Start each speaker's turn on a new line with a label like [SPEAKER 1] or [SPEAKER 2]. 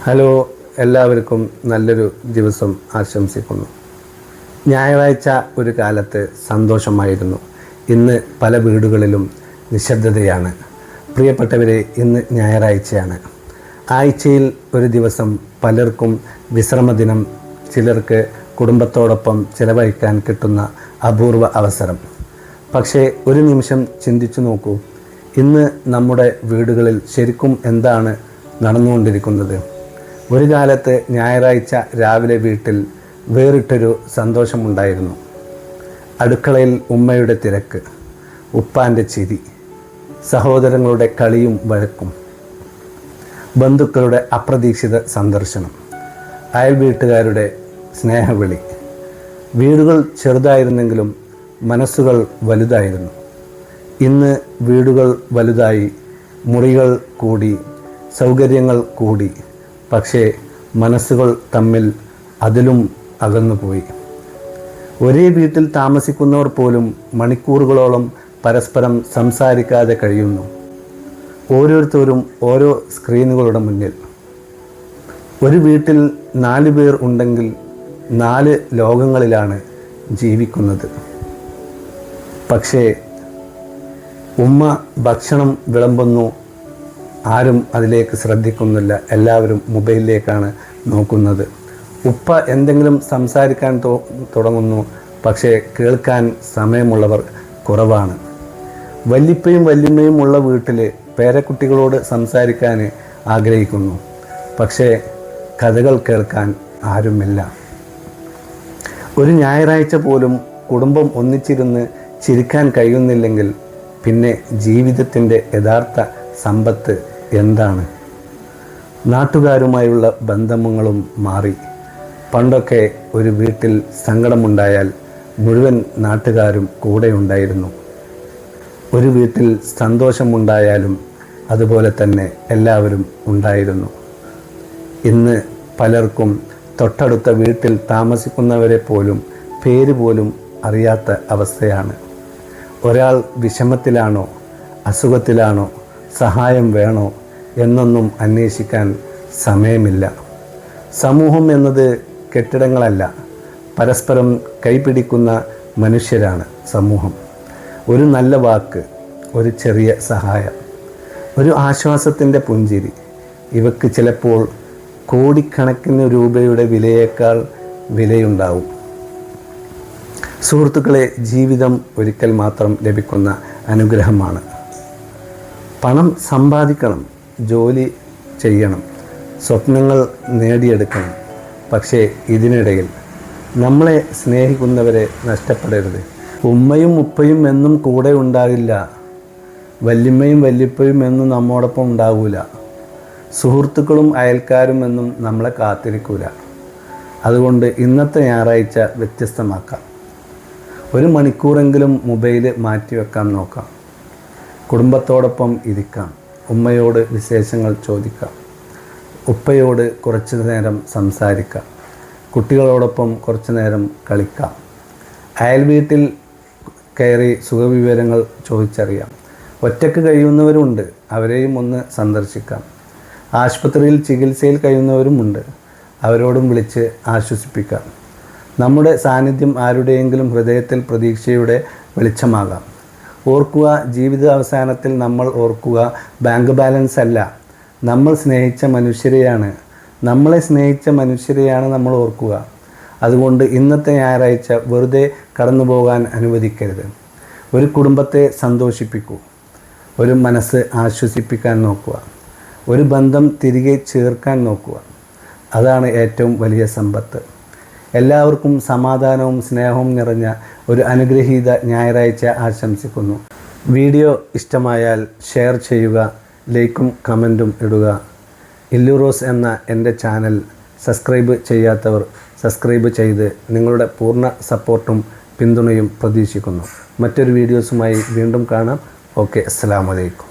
[SPEAKER 1] Hello, എല്ലാവർക്കും നല്ലൊരു ദിവസം ആശംസിക്കുന്നു. ഞായറാഴ്ച ഒരു കാലത്ത് സന്തോഷമായിരുന്നു. ഇന്ന് പല വീടുകളിലും നിശബ്ദതയാണ്. പ്രിയപ്പെട്ടവരെ, ഇന്ന് ഞായറാഴ്ചയാണ്. ആഴ്ചയിൽ ഒരു ദിവസം പലർക്കും വിശ്രമദിനം, ചിലർക്ക് കുടുംബത്തോടൊപ്പം ചിലവഴിക്കാൻ കിട്ടുന്ന അപൂർവ അവസരം. പക്ഷേ ഒരു നിമിഷം ചിന്തിച്ചു നോക്കൂ, ഇന്ന് നമ്മുടെ വീടുകളിൽ ശരിക്കും എന്താണ് നടന്നുകൊണ്ടിരിക്കുന്നത്? ഒരു കാലത്ത് ഞായറാഴ്ച രാവിലെ വീട്ടിൽ വേറിട്ടൊരു സന്തോഷമുണ്ടായിരുന്നു. അടുക്കളയിൽ ഉമ്മയുടെ തിരക്ക്, ഉപ്പാൻ്റെ ചിരി, സഹോദരങ്ങളുടെ കളിയും വഴക്കും, ബന്ധുക്കളുടെ അപ്രതീക്ഷിത സന്ദർശനം, അയൽ വീട്ടുകാരുടെ സ്നേഹവിളി. വീടുകൾ ചെറുതായിരുന്നെങ്കിലും മനസ്സുകൾ വലുതായിരുന്നു. ഇന്ന് വീടുകൾ വലുതായി, മുറികൾ കൂടി, സൗകര്യങ്ങൾ കൂടി, പക്ഷേ മനസ്സുകൾ തമ്മിൽ അതിലും അകന്നുപോയി. ഒരേ വീട്ടിൽ താമസിക്കുന്നവർ പോലും മണിക്കൂറുകളോളം പരസ്പരം സംസാരിക്കാതെ കഴിയുന്നു. ഓരോരുത്തരും ഓരോ സ്ക്രീനുകളുടെ മുന്നിൽ. ഒരു വീട്ടിൽ 4 പേർ ഉണ്ടെങ്കിൽ 4 ലോകങ്ങളിലാണ് ജീവിക്കുന്നത്. പക്ഷേ ഉമ്മ ഭക്ഷണം വിളമ്പുന്നു, ആരും അതിലേക്ക് ശ്രദ്ധിക്കുന്നില്ല. എല്ലാവരും മൊബൈലിലേക്കാണ് നോക്കുന്നത്. ഉപ്പ എന്തെങ്കിലും സംസാരിക്കാൻ തുടങ്ങുന്നു, പക്ഷേ കേൾക്കാൻ സമയമുള്ളവർ കുറവാണ്. വല്ലിപ്പയും വല്യമ്മയും ഉള്ള വീട്ടിൽ പേരക്കുട്ടികളോട് സംസാരിക്കാൻ ആഗ്രഹിക്കുന്നു, പക്ഷേ കഥകൾ കേൾക്കാൻ ആരുമില്ല. ഒരു ഞായറാഴ്ച പോലും കുടുംബം ഒന്നിച്ചിരുന്ന് ചിരിക്കാൻ കഴിയുന്നില്ലെങ്കിൽ പിന്നെ ജീവിതത്തിൻ്റെ യഥാർത്ഥ സമ്പത്ത് എന്താണ്? നാട്ടുകാരുമായുള്ള ബന്ധങ്ങളും മാറി. പണ്ടൊക്കെ ഒരു വീട്ടിൽ സങ്കടമുണ്ടായാൽ മുഴുവൻ നാട്ടുകാരും കൂടെയുണ്ടായിരുന്നു. ഒരു വീട്ടിൽ സന്തോഷമുണ്ടായാലും അതുപോലെ തന്നെ എല്ലാവരും ഉണ്ടായിരുന്നു. ഇന്ന് പലർക്കും തൊട്ടടുത്ത വീട്ടിൽ താമസിക്കുന്നവരെ പോലും പേര് പോലും അറിയാത്ത അവസ്ഥയാണ്. ഒരാൾ വിഷമത്തിലാണോ, അസുഖത്തിലാണോ, സഹായം വേണോ എന്നൊന്നും അന്വേഷിക്കാൻ സമയമില്ല. സമൂഹം എന്നത് കെട്ടിടങ്ങളല്ല, പരസ്പരം കൈപിടിക്കുന്ന മനുഷ്യരാണ് സമൂഹം. ഒരു നല്ല വാക്ക്, ഒരു ചെറിയ സഹായം, ഒരു ആശ്വാസത്തിൻ്റെ പുഞ്ചിരി, ഇവയ്ക്ക് ചിലപ്പോൾ കോടിക്കണക്കിന് രൂപയുടെ വിലയേക്കാൾ വിലയുണ്ടാവും. സുഹൃത്തുക്കളെ, ജീവിതം ഒരിക്കൽ മാത്രം ലഭിക്കുന്ന അനുഗ്രഹമാണ്. പണം സമ്പാദിക്കണം, ജോലി ചെയ്യണം, സ്വപ്നങ്ങൾ നേടിയെടുക്കണം. പക്ഷേ ഇതിനിടയിൽ നമ്മളെ സ്നേഹിക്കുന്നവരെ നഷ്ടപ്പെടരുത്. ഉമ്മയും ഉപ്പയും എന്നും കൂടെ ഉണ്ടാകില്ല, വല്യമ്മയും വല്യപ്പയും എന്നും നമ്മോടൊപ്പം ഉണ്ടാവില്ല, സുഹൃത്തുക്കളും അയൽക്കാരും എന്നും നമ്മളെ കാത്തിരിക്കൂല. അതുകൊണ്ട് ഇന്നത്തെ ഞായറാഴ്ച വ്യത്യസ്തമാക്കാം. 1 മണിക്കൂറെങ്കിലും മൊബൈൽ മാറ്റിവെക്കാൻ നോക്കാം. കുടുംബത്തോടൊപ്പം ഇരിക്കാം, ഉമ്മയോട് വിശേഷങ്ങൾ ചോദിക്കാം, ഉപ്പയോട് കുറച്ചു നേരം സംസാരിക്കാം, കുട്ടികളോടൊപ്പം കുറച്ചു നേരം കളിക്കാം, അയൽ വീട്ടിൽ കയറി സുഖവിവരങ്ങൾ ചോദിച്ചറിയാം. ഒറ്റയ്ക്ക് കഴിയുന്നവരുമുണ്ട്, അവരെയും ഒന്ന് സന്ദർശിക്കാം. ആശുപത്രിയിൽ ചികിത്സയിൽ കഴിയുന്നവരുമുണ്ട്, അവരോടും വിളിച്ച് ആശ്വസിപ്പിക്കാം. നമ്മുടെ സാന്നിധ്യം ആരുടെയെങ്കിലും ഹൃദയത്തിൽ പ്രതീക്ഷയുടെ വെളിച്ചമാകാം. ഓർക്കുക, ജീവിത അവസാനത്തിൽ നമ്മൾ ഓർക്കുക ബാങ്ക് ബാലൻസ് അല്ല, നമ്മൾ സ്നേഹിച്ച മനുഷ്യരെയാണ്. നമ്മളെ സ്നേഹിച്ച മനുഷ്യരെയാണ് നമ്മൾ ഓർക്കുക. അതുകൊണ്ട് ഇന്നത്തെ ഞായറാഴ്ച വെറുതെ കടന്നു പോകാൻ അനുവദിക്കരുത്. ഒരു കുടുംബത്തെ സന്തോഷിപ്പിക്കൂ, ഒരു മനസ്സ് ആശ്വസിപ്പിക്കാൻ നോക്കുക, ഒരു ബന്ധം തിരികെ ചേർക്കാൻ നോക്കുക. അതാണ് ഏറ്റവും വലിയ സമ്പത്ത്. എല്ലാവർക്കും സമാധാനവും സ്നേഹവും നിറഞ്ഞ ഒരു അനുഗ്രഹീത ഞായറാഴ്ച ആശംസിക്കുന്നു. വീഡിയോ ഇഷ്ടമായാൽ ഷെയർ ചെയ്യുക, ലൈക്കും കമൻറ്റും ഇടുക. ഇല്ലൂറോസ് എന്ന എൻ്റെ ചാനൽ സബ്സ്ക്രൈബ് ചെയ്യാത്തവർ സബ്സ്ക്രൈബ് ചെയ്ത് നിങ്ങളുടെ പൂർണ്ണ സപ്പോർട്ടും പിന്തുണയും പ്രതീക്ഷിക്കുന്നു. മറ്റൊരു വീഡിയോസുമായി വീണ്ടും കാണാം. ഓക്കെ, അസ്സലാമു അലൈക്കും.